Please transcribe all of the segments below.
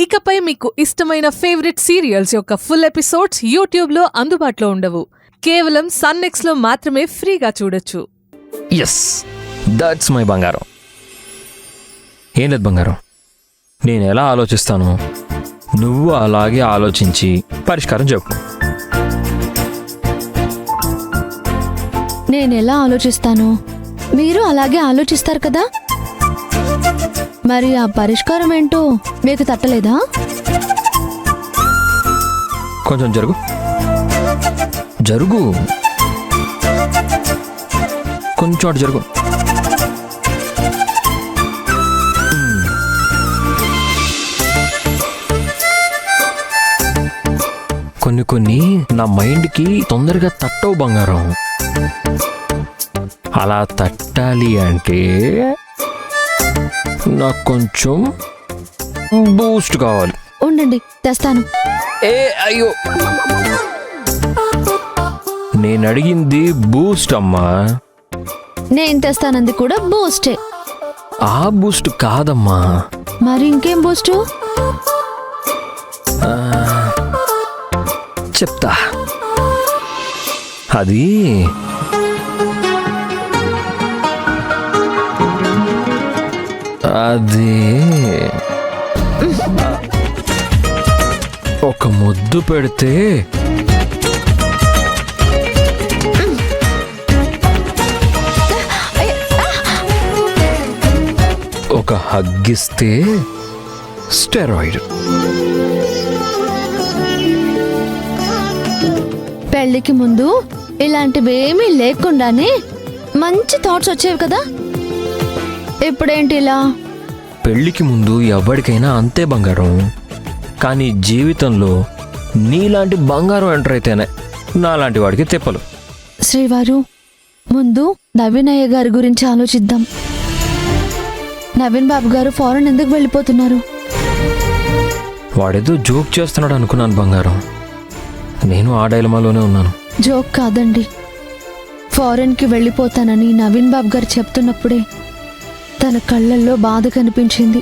ఇకపై మీకు ఇష్టమైన ఫేవరెట్ సీరియల్స్ యొక్క ఫుల్ ఎపిసోడ్స్ యూట్యూబ్లో అందుబాటులో ఉండవు. కేవలం సన్నెక్స్లో మాత్రమే ఫ్రీగా చూడొచ్చు. ఎస్, దట్స్ మై బంగారం. ఏం లేదు బంగారం, నేను ఎలా ఆలోచిస్తానో నువ్వు అలాగే ఆలోచించి పరిష్కారం చెప్పు. నేనెలా ఆలోచిస్తాను మీరు అలాగే ఆలోచిస్తారు కదా. మరి ఆ పరిష్కారం ఏంటో మీకు తట్టలేదా? కొంచెం జరుగు జరుగు, కొంచెం అటు జరుగు. కొన్ని నా మైండ్కి తొందరగా తట్టవు బంగారం. అలా తట్టాలి అంటే నాకు కొంచెం బూస్ట్ కావాలి. ఉండండి, తెస్తాను. అయ్యో, నేను అడిగింది బూస్ట్ అమ్మా. నేను తెస్తానంది కూడా బూస్టే. ఆ బూస్ట్ కాదమ్మా. మరి ఇంకేం బూస్టు? చెప్తా. అది ఒక ముద్దు పెడితే ఒక హగ్గిస్తే స్టెరాయిడ్. పెళ్లికి ముందు ఇలాంటివేమీ లేకుండానే మంచి థాట్స్ వచ్చేవి కదా. ఇప్పుడేంటి ఇలా? పెళ్లికి ముందు ఎవరికైనా అంతే బంగారం. కానీ జీవితంలో నీలాంటి బంగారం ఎంటర్ అయితేనే నాలాంటి వాడికి తిప్పలు. శ్రీవారు, ముందు నవీన్ అయ్య గారి గురించి ఆలోచిద్దాం. నవీన్ బాబు గారు ఫారెన్ ఎందుకు వెళ్ళిపోతున్నారు? వాడేదో జోక్ చేస్తున్నాడు అనుకున్నాను బంగారం. నేను ఆ డైలమాలోనే ఉన్నాను. జోక్ కాదండి, ఫారెన్కి వెళ్ళిపోతానని నవీన్ బాబు గారు చెప్తున్నప్పుడే తన కళ్ళల్లో బాధ కనిపించింది.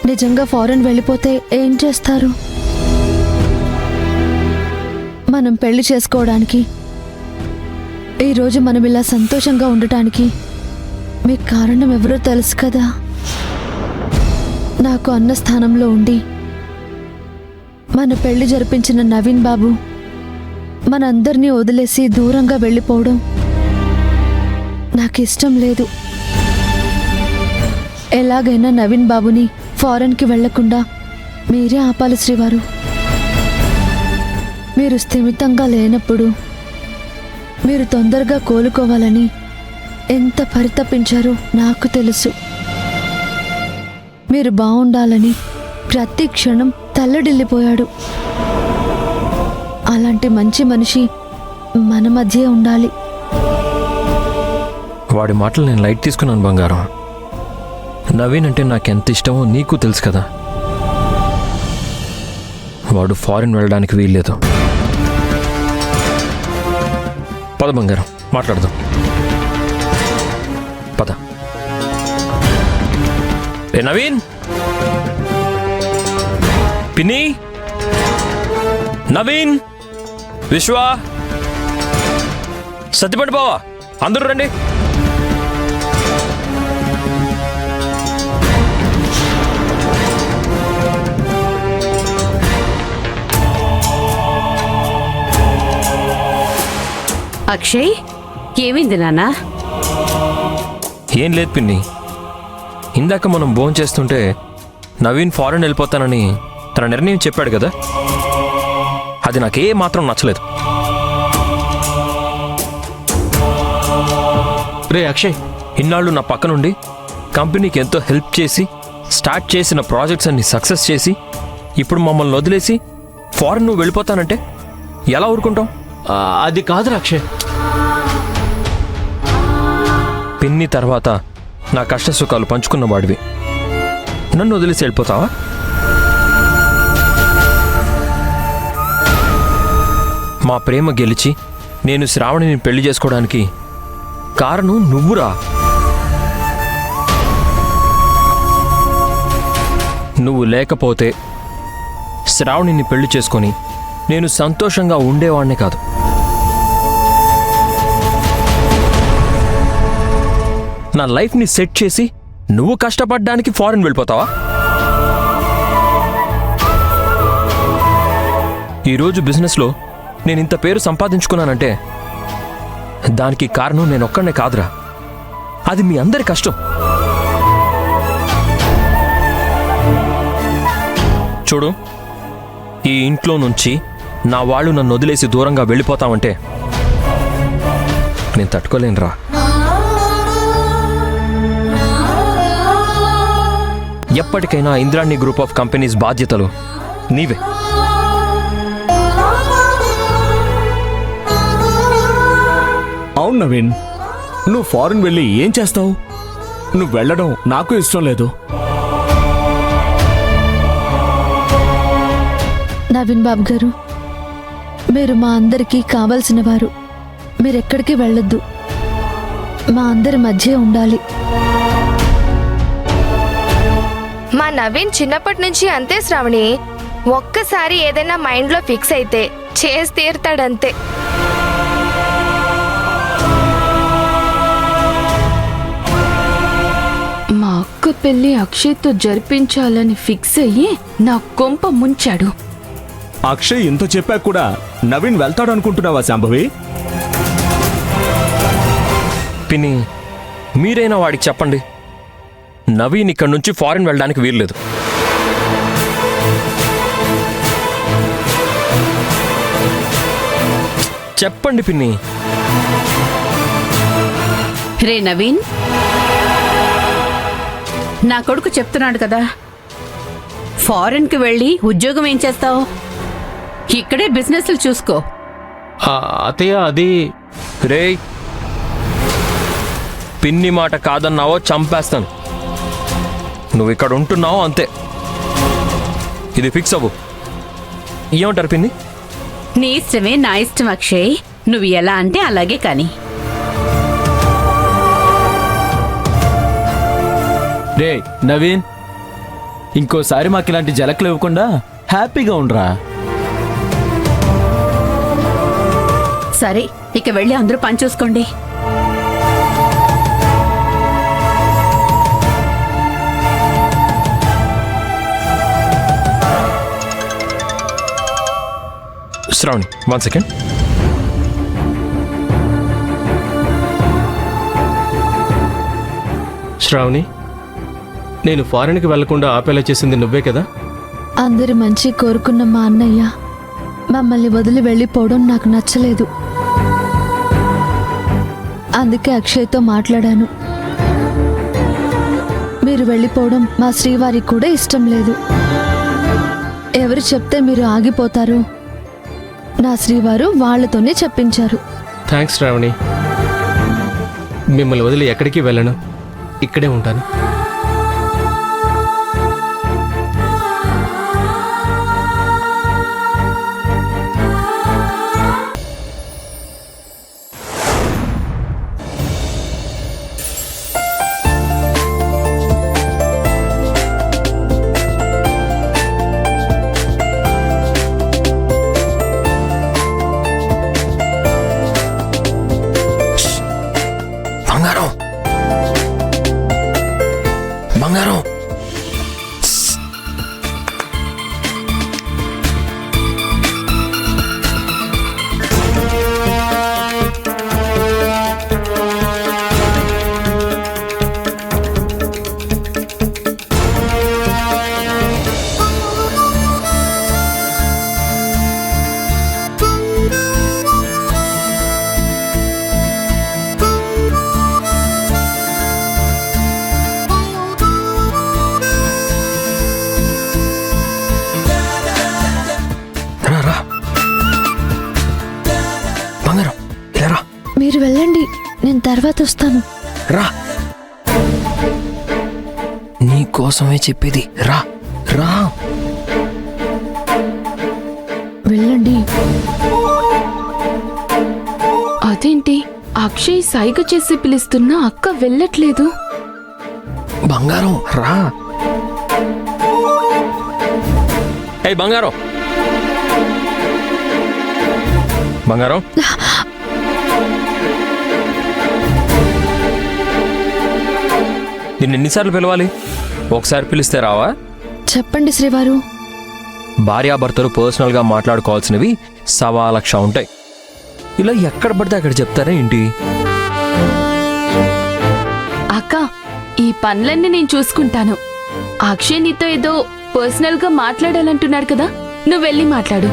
నిజంగా ఫారెన్ వెళ్ళిపోతే ఏం చేస్తారు? మనం పెళ్లి చేసుకోవడానికి, ఈరోజు మనం ఇలా సంతోషంగా ఉండటానికి మీ కారణం ఎవరో తెలుసు కదా. నాకు అన్న స్థానంలో ఉండి మన పెళ్లి జరిపించిన నవీన్ బాబు మనందరినీ వదిలేసి దూరంగా వెళ్ళిపోవడం నాకు ఇష్టం లేదు. ఎలాగైనా నవీన్ బాబుని ఫారెన్కి వెళ్లకుండా మీరే ఆపాలి శ్రీవారు. మీరు స్థిమితంగా లేనప్పుడు మీరు తొందరగా కోలుకోవాలని ఎంత పరితపించారో నాకు తెలుసు. మీరు బాగుండాలని ప్రతి క్షణం తల్లడిల్లిపోయాడు. అలాంటి మంచి మనిషి మన మధ్య ఉండాలి. వాడి మాటలు నేను లైట్ తీసుకున్నాను బంగారం. నవీన్ అంటే నాకెంత ఇష్టమో నీకు తెలుసు కదా. వాడు ఫారిన్ వెళ్ళడానికి వీల్లేదు. పద బంగారం, మాట్లాడదాం. పద. నవీన్, పిన్ని, నవీన్, విశ్వ, సత్యపండి బావా, అందరూ రండి. అక్షయ్, ఏమైంది నాన్నా? ఏం లేదు పిన్ని. ఇందాక మనం భోజనం చేస్తుంటే నవీన్ ఫారెన్ వెళ్ళిపోతానని తన నిర్ణయం చెప్పాడు కదా. అది నాకే మాత్రం నచ్చలేదు. రే అక్షయ్, ఇన్నాళ్ళు నా పక్క నుండి కంపెనీకి ఎంతో హెల్ప్ చేసి స్టార్ట్ చేసిన ప్రాజెక్ట్స్ అన్ని సక్సెస్ చేసి ఇప్పుడు మమ్మల్ని వదిలేసి ఫారెన్ నువ్వు వెళ్ళిపోతానంటే ఎలా ఊరుకుంటాం? అది కాదురా అక్షయ్. పిన్ని తర్వాత నా కష్ట సుఖాలు పంచుకున్న వాడివి, నన్ను వదిలేసి వెళ్ళిపోతావా? మా ప్రేమ గెలిచి నేను శ్రావణిని పెళ్లి చేసుకోవడానికి కారణం నువ్వురా. నువ్వు లేకపోతే శ్రావణిని పెళ్లి చేసుకొని నేను సంతోషంగా ఉండేవాణ్ణి కాదు. నా లైఫ్ని సెట్ చేసి నువ్వు కష్టపడ్డానికి ఫారెన్ వెళ్ళిపోతావా? ఈరోజు బిజినెస్లో నేను ఇంత పేరు సంపాదించుకున్నానంటే దానికి కారణం నేను ఒక్కడనే కాదురా, అది మీ అందరి కష్టం. చూడు, ఈ ఇంట్లో నుంచి నా వాళ్ళు నన్ను వదిలేసి దూరంగా వెళ్ళిపోతామంటే నేను తట్టుకోలేనురా. ఎప్పటికైనా ఇంద్రాణి గ్రూప్ ఆఫ్ కంపెనీస్ బాధ్యతలు నీవే. అవును నవీన్, నువ్వు ఫారెన్ వెళ్ళి ఏం చేస్తావు? నువ్వు వెళ్ళడం నాకు ఇష్టం లేదు. నవీన్ బాబు గారు, మీరు మా అందరికీ కావలసిన వారు. మీరెక్కడికి వెళ్ళొద్దు, మా అందరి మధ్య ఉండాలి. మా నవీన్ చిన్నప్పటి నుంచి అంతే శ్రావణి. ఒక్కసారి ఏదైనా మైండ్లో ఫిక్స్ అయితే చేసి తీరుతాడంతే. మా అక్క పెళ్లి అక్షయ్తో జరిపించాలని ఫిక్స్ అయ్యి నా కొంప ముంచాడు. అక్షయ్ ఇంత చెప్పాక కూడా నవీన్ వెళ్తాడు అనుకుంటున్నావా శాంభవి? పిన్ని, మీరైనా వాడికి చెప్పండి, నవీన్ ఇక్కడి నుంచి ఫారెన్ వెళ్ళడానికి వీల్లేదు. చెప్పండి పిన్ని. రే నవీన్, నా కొడుకు చెప్తున్నాడు కదా, ఫారెన్కి వెళ్ళి ఉద్యోగం ఏం చేస్తావు? ఇక్కడే బిజినెస్లు చూసుకో. అత్తయ్య అది రేయ్, పిన్ని మాట కాదన్నావో చంపేస్తాను. నువ్వు ఇక్కడ ఉంటున్నావు అంతే, ఇది ఫిక్స్ అవ్వు. ఏమంటారు పిన్ని? నీ ఇష్టమే నా ఇష్టం అక్షయ్, నువ్వు ఎలా అంటే అలాగే కానీ. రే నవీన్, ఇంకోసారి మాకు ఇలాంటి జలకులు ఇవ్వకుండా హ్యాపీగా ఉండరా. సరే, ఇక వెళ్ళి అందరూ పని చూసుకోండి. శ్రావణి, 1 సెకండ్. శ్రావణి, నేను ఫారెన్కి వెళ్లకుండా ఆపేలా చేసింది నువ్వే కదా? అందరి మంచి కోరుకున్న మా అన్నయ్య మమ్మల్ని వదిలి వెళ్ళిపోవడం నాకు నచ్చలేదు. అందుకే అక్షయ్తో మాట్లాడాను. మీరు వెళ్ళిపోవడం మా శ్రీవారికి కూడా ఇష్టం లేదు. ఎవరు చెప్తే మీరు ఆగిపోతారు? నా శ్రీవారు వాళ్లతోనే చెప్పించారు. థ్యాంక్స్ శ్రావణి, మిమ్మల్ని వదిలి ఎక్కడికి వెళ్ళను, ఇక్కడే ఉంటాను. బంగారం, బంగారం. మీరు వెళ్ళండి, నేను తర్వాత వస్తాను. రా, నీ కోసమే చెప్పేది. రా రా, వెళ్ళండి. అదేంటి అక్షయ్ సైగ చేసి పిలుస్తున్నా అక్క వెళ్ళట్లేదు? బంగారం రా. అయ్యి బంగారం, బంగారం, నిన్ను ఎన్నిసార్లు పిలవాలి? ఒకసారి పిలిస్తే రావా? చెప్పండి శ్రీవారు. భార్యాభర్తలు పర్సనల్గా మాట్లాడుకోవాల్సినవి 1,00,000 ఉంటాయి. ఇలా ఎక్కడ పడితే అక్కడ చెప్తారా ఏంటి? అక్క, ఈ పనులన్నీ నేను చూసుకుంటాను. అక్షయ్ నీతో ఏదో పర్సనల్ గా మాట్లాడాలంటున్నాడు కదా, నువ్వు వెళ్ళి మాట్లాడు.